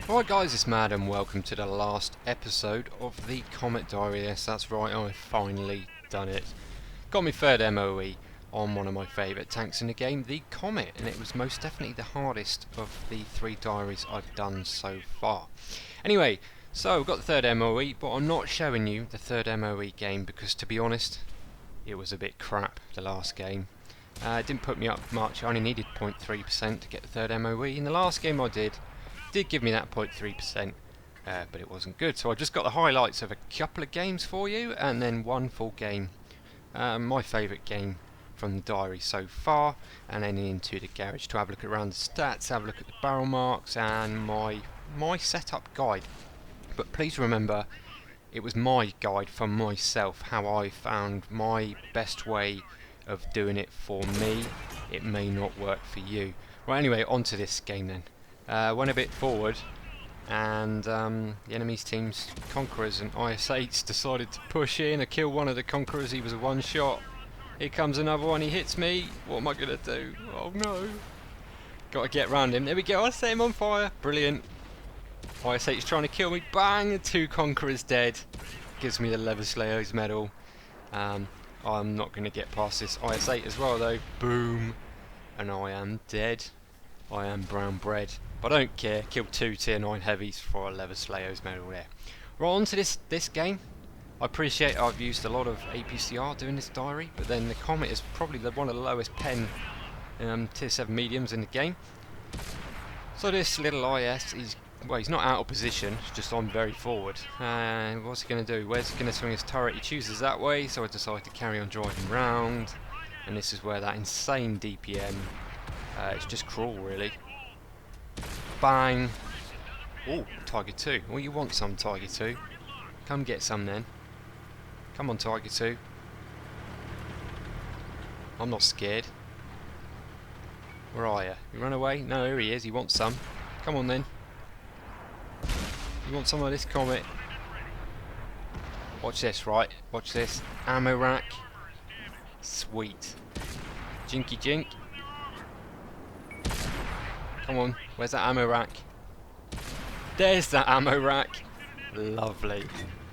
Alright guys, it's Mad and welcome to the last episode of the Comet Diary. Yes, that's right, I've finally done it. Got my third MOE on one of my favourite tanks in the game, the Comet, and it was most definitely the hardest of the 3 diaries I've done so far. Anyway, so I've got the third MOE, but I'm not showing you the third MOE game because, to be honest, it was a bit crap, the last game. It didn't put me up much. I only needed 0.3% to get the third MOE. In the last game I did give me that 0.3%, but it wasn't good. So I just got the highlights of a couple of games for you, and then one full game, my favourite game from the diary so far, and then into the garage to have a look around the stats, have a look at the barrel marks, and my setup guide. But please remember, it was my guide for myself, how I found my best way of doing it for me. It may not work for you. Right, anyway, on to this game then. Went a bit forward, and the enemy's team's Conquerors and IS-8s decided to push in. I killed one of the Conquerors, he was a one shot. Here comes another one, he hits me. What am I going to do? Oh no. Got to get round him. There we go, I set him on fire. Brilliant. IS-8's trying to kill me. Bang! 2 Conquerors dead. Gives me the Leverslayer's medal. I'm not going to get past this IS-8 as well though. Boom. And I am dead. I am brown bread. But I don't care. Killed 2 tier 9 heavies for a Leverslayer's medal there. Right, on to this game. I appreciate I've used a lot of APCR doing this diary, but then the Comet is probably one of the lowest pen tier 7 mediums in the game. So this little IS is, well, he's not out of position, it's just on very forward. What's he going to do? Where's he going to swing his turret? He chooses that way, so I decide to carry on driving round. And this is where that insane DPM, it's just cruel really. Bang! Oh, Tiger 2. Well, you want some, Tiger 2. Come get some then. Come on, Tiger 2. I'm not scared. Where are you? You run away? No, here he is. He wants some. Come on then. You want some of this Comet? Watch this, right? Watch this. Ammo rack. Sweet. Jinky jink. Come on. Where's that ammo rack? There's that ammo rack. Lovely.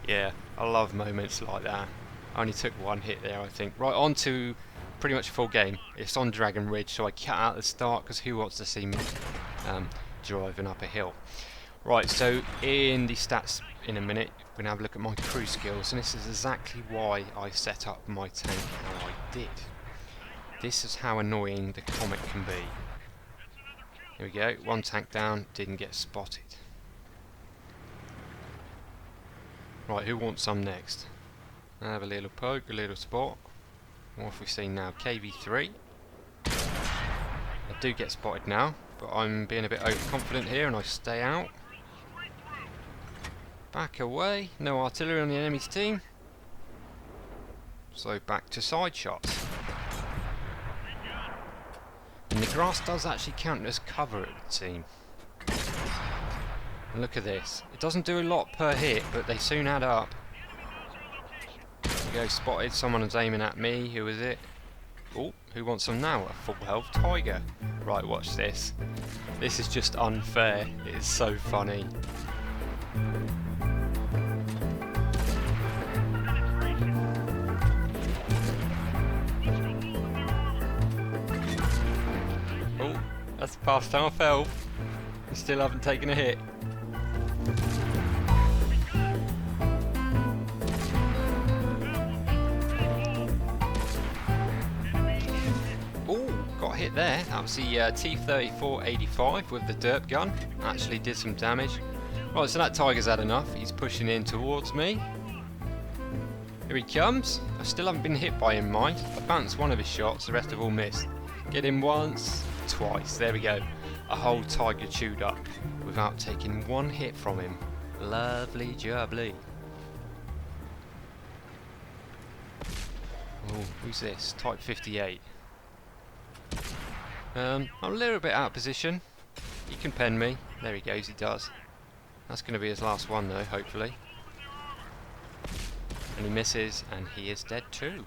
Yeah, I love moments like that. I only took one hit there, I think. Right, on to pretty much full game. It's on Dragon Ridge, so I cut out the start because who wants to see me driving up a hill? Right, so in the stats in a minute, we're going to have a look at my crew skills, and this is exactly why I set up my tank how I did. This is how annoying the Comet can be. Here we go, 1 tank down, didn't get spotted. Right, who wants some next? Have a little poke, a little spot. What have we seen now? KV3. I do get spotted now, but I'm being a bit overconfident here and I stay out. Back away. No artillery on the enemy's team. So back to side shots. And the grass does actually count as cover at the team. And look at this. It doesn't do a lot per hit, but they soon add up. There we go, spotted. Someone is aiming at me. Who is it? Oh, who wants some now? A full health Tiger. Right, watch this. This is just unfair. It is so funny. Oh, that's past half health. You still haven't taken a hit. Got hit there. That was the T-34-85 with the derp gun. Actually did some damage. Right, so that Tiger's had enough. He's pushing in towards me. Here he comes. I still haven't been hit by him, mind. I bounced one of his shots, the rest have all missed. Get him once, twice. There we go. A whole Tiger chewed up without taking one hit from him. Lovely jubbly. Oh, who's this? Type 58. I'm a little bit out of position. He can pen me. There he goes, he does. That's going to be his last one though, hopefully. And he misses, and he is dead too.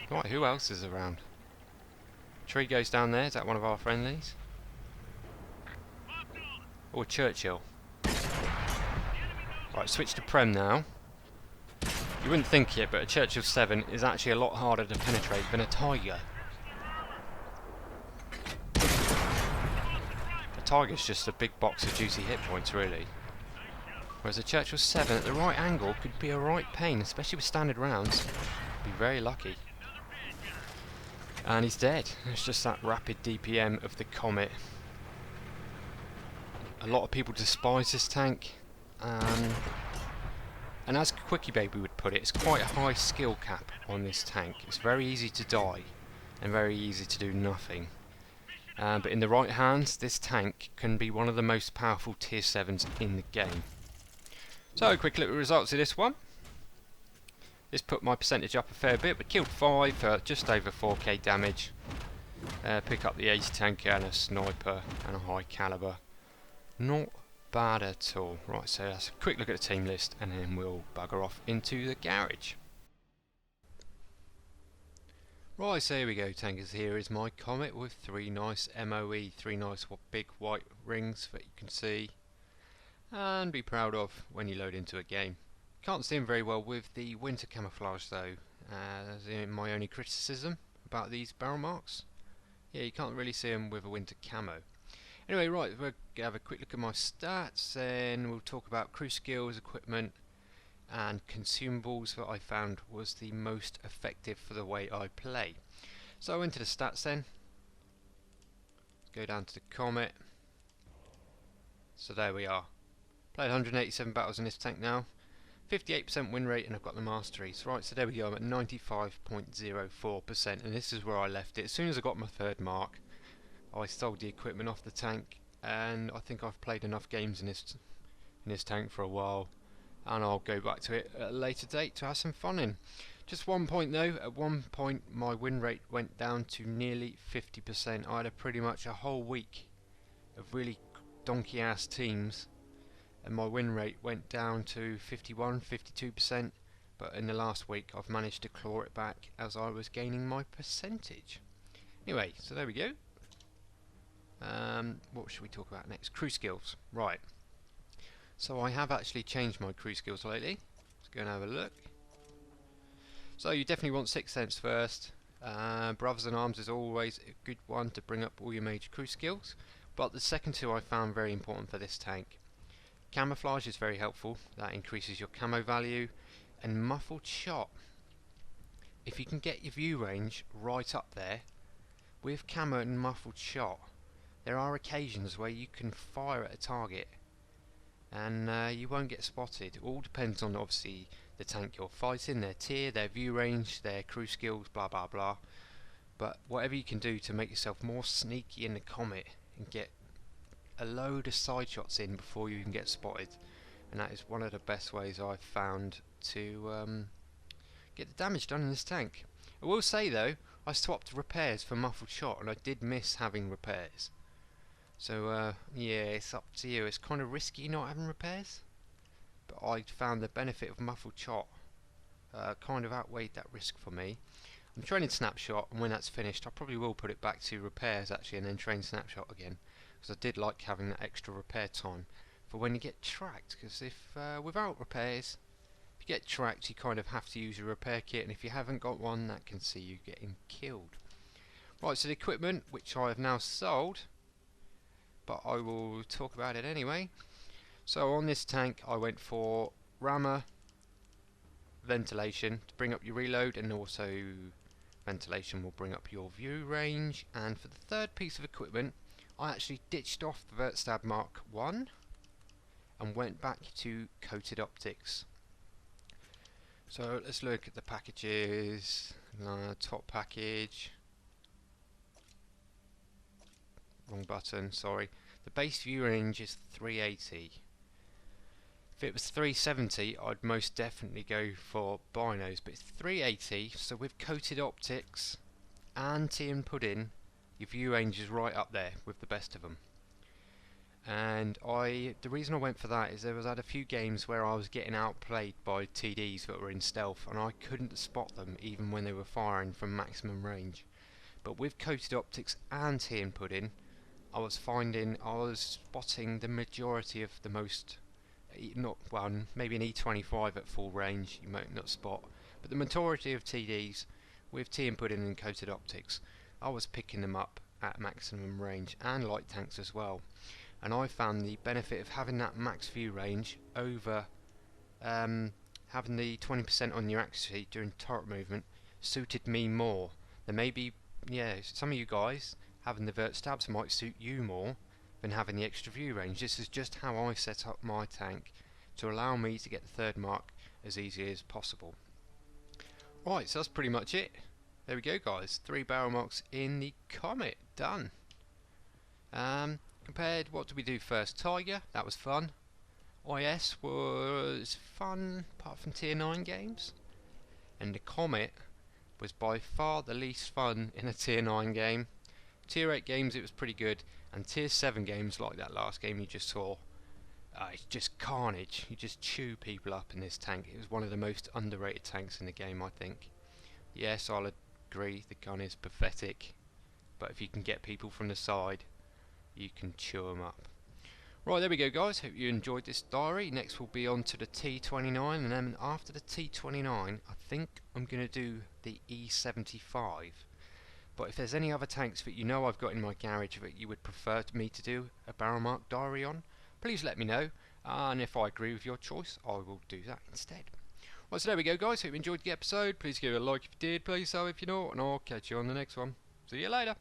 Right, who else is around? Tree goes down there, is that one of our friendlies? Or Churchill. Right, switch to Prem now. You wouldn't think it, but a Churchill 7 is actually a lot harder to penetrate than a Tiger. A Tiger's just a big box of juicy hit points, really. Whereas a Churchill 7 at the right angle could be a right pain, especially with standard rounds. Be very lucky. And he's dead. It's just that rapid DPM of the Comet. A lot of people despise this tank. And as Quickie Baby would put it, it's quite a high skill cap on this tank. It's very easy to die and very easy to do nothing. But in the right hands, this tank can be one of the most powerful tier 7s in the game. So, a quick look at the results of this one. This put my percentage up a fair bit. We killed 5 for just over 4k damage. Pick up the ace tank and a sniper and a high caliber. Not bad at all. Right, so that's a quick look at the team list and then we'll bugger off into the garage. Right, so here we go, tankers. Here is my Comet with 3 nice MOE, 3 nice big white rings that you can see and be proud of when you load into a game. Can't see them very well with the winter camouflage though. That's my only criticism about these barrel marks. Yeah, you can't really see them with a winter camo. Anyway, right, we'll have a quick look at my stats and we'll talk about crew skills, equipment and consumables that I found was the most effective for the way I play. So into the stats then. Let's go down to the Comet. So there we are. Played 187 battles in this tank now. 58% win rate and I've got the masteries. Right, so there we go, I'm at 95.04% and this is where I left it. As soon as I got my 3rd mark, I sold the equipment off the tank and I think I've played enough games in this tank for a while and I'll go back to it at a later date to have some fun in. Just one point though, at one point my win rate went down to nearly 50%. I had pretty much a whole week of really donkey ass teams and my win rate went down to 51-52%, but in the last week I've managed to claw it back as I was gaining my percentage. Anyway, so there we go. What should we talk about next? Crew skills. Right. So I have actually changed my crew skills lately. Let's go and have a look. So you definitely want 6th Sense first. Brothers in Arms is always a good one to bring up all your major crew skills. But the second two I found very important for this tank. Camouflage is very helpful. That increases your camo value. And muffled shot. If you can get your view range right up there, with camo and muffled shot, there are occasions where you can fire at a target and you won't get spotted. It all depends on obviously the tank you're fighting, their tier, their view range, their crew skills, blah blah blah. But whatever you can do to make yourself more sneaky in the Comet and get a load of side shots in before you even get spotted, and that is one of the best ways I've found to get the damage done in this tank. I will say though, I swapped repairs for muffled shot and I did miss having repairs. So yeah, it's up to you. It's kind of risky not having repairs, but I found the benefit of muffled shot kind of outweighed that risk for me. I'm training snapshot, and when that's finished I probably will put it back to repairs actually and then train snapshot again, because I did like having that extra repair time for when you get tracked, because if without repairs, if you get tracked you kind of have to use your repair kit, and if you haven't got one that can see you getting killed. Right, so the equipment, which I have now sold, but I will talk about it anyway. So on this tank I went for rammer, ventilation to bring up your reload, and also ventilation will bring up your view range. And for the 3rd piece of equipment I actually ditched off the Vertstab Mark 1 and went back to coated optics. So let's look at the packages. Top package, wrong button, sorry. The base view range is 380. If it was 370 I'd most definitely go for binos, but it's 380, so with coated optics and tea and pudding your view range is right up there with the best of them. And the reason I went for that is I had a few games where I was getting outplayed by TDs that were in stealth and I couldn't spot them even when they were firing from maximum range. But with coated optics and tea and pudding, I was spotting the majority of the most, not well, maybe an E25 at full range you might not spot, but the majority of TDs with tea and pudding and coated optics, I was picking them up at maximum range, and light tanks as well. And I found the benefit of having that max view range over having the 20% on your accuracy during turret movement suited me more. There may be, some of you guys having the vert stabs might suit you more than having the extra view range. This is just how I set up my tank to allow me to get the third mark as easy as possible. Right, so that's pretty much it. There we go, guys. 3 barrel marks in the Comet. Done. Compared, what did we do first? Tiger, that was fun. IS was fun, apart from tier 9 games. And the Comet was by far the least fun in a tier 9 game. Tier 8 games it was pretty good, and tier 7 games like that last game you just saw, it's just carnage. You just chew people up in this tank. It was one of the most underrated tanks in the game, I think. Yes, I'll agree, the gun is pathetic, but if you can get people from the side, you can chew them up. Right, there we go, guys. Hope you enjoyed this diary. Next we'll be on to the T29, and then after the T29 I think I'm going to do the E75. But if there's any other tanks that you know I've got in my garage that you would prefer me to do a barrel mark diary on, please let me know, and if I agree with your choice I will do that instead. Well, so there we go, guys. Hope you enjoyed the episode. Please give it a like if you did, please sub if you not, and I'll catch you on the next one. See you later.